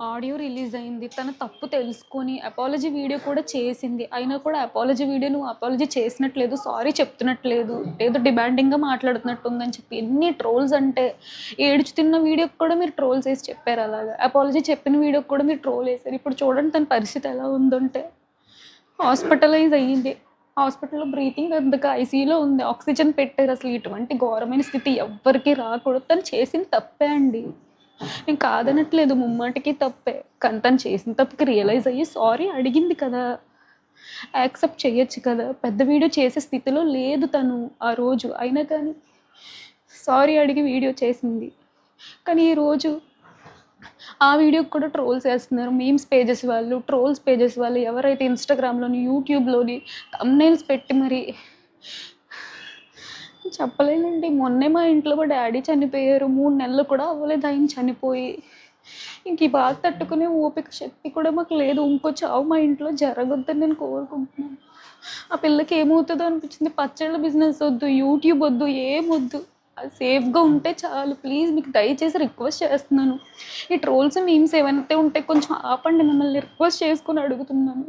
Audio release అయింది. తన తప్పు తెలుసుకొని అపాలజీ వీడియో కూడా చేసింది. అయినా కూడా అపాలజీ వీడియో నువ్వు అపాలజీ చేసినట్లేదు, సారీ చెప్తున్నట్లేదు, ఏదో డిమాండింగ్‌గా మాట్లాడుతున్నట్టుందని చెప్పి ఎన్ని ట్రోల్స్ అంటే, ఏడుచుతున్న వీడియోకి కూడా మీరు ట్రోల్స్ ఏసి చెప్పారు అలాగా. అపాలజీ చెప్పిన వీడియోకి కూడా మీరు ట్రోల్ ఏసారు. ఇప్పుడు చూడండి తన పరిస్థితి ఎలా ఉందంటే, హాస్పిటలైజ్ అయ్యింది. హాస్పిటల్‌లో బ్రీతింగ్ అందక ఐసీయూలో ఉంది. ఆక్సిజన్ పెట్టారు. అసలు ఇటువంటి ఘోరమైన స్థితి ఎవ్వరికీ రాకూడదు. తను చేసింది తప్పే అండి. నేను కాదనట్లేదు, ముమ్మాటికి తప్పే. కానీ తను చేసిన తప్పుకి రియలైజ్ అయ్యి సారీ అడిగింది కదా! యాక్సెప్ట్ చేయొచ్చు కదా! పెద్ద వీడియో చేసే స్థితిలో లేదు తను ఆ రోజు. అయినా కానీ సారీ అడిగి వీడియో చేసింది. కానీ ఈరోజు ఆ వీడియోకి కూడా ట్రోల్స్ ఏస్తున్నారు. మీమ్స్ పేజెస్ వాళ్ళు, ట్రోల్స్ పేజెస్ వాళ్ళు ఎవరైతే ఇన్‌స్టాగ్రామ్‌లోని, యూట్యూబ్‌లోని థంబ్‌నెయిల్స్ పెట్టి మరి చెప్పలేనండి. మొన్నే మా ఇంట్లో మా డ్యాడీ చనిపోయారు. 3 నెలలు కూడా అవ్వలేదు ఆయన చనిపోయి. ఇంక ఈ బాధ తట్టుకునే ఓపిక, శక్తి కూడా మాకు లేదు. ఇంకో చావు మా ఇంట్లో జరగొద్దని నేను కోరుకుంటున్నాను. ఆ పిల్లకి ఏమవుతదో అనిపించింది. పచ్చళ్ళ బిజినెస్ వద్దు, యూట్యూబ్ వద్దు, ఏమొద్దు. అది సేఫ్‌గా ఉంటే చాలు. ప్లీజ్ మీకు దయచేసి రిక్వెస్ట్ చేస్తున్నాను. ఈ ట్రోల్స్, మీమ్స్ ఏవైతే ఉంటే కొంచెం ఆపండి. మిమ్మల్ని రిక్వెస్ట్ చేసుకొని అడుగుతున్నాను.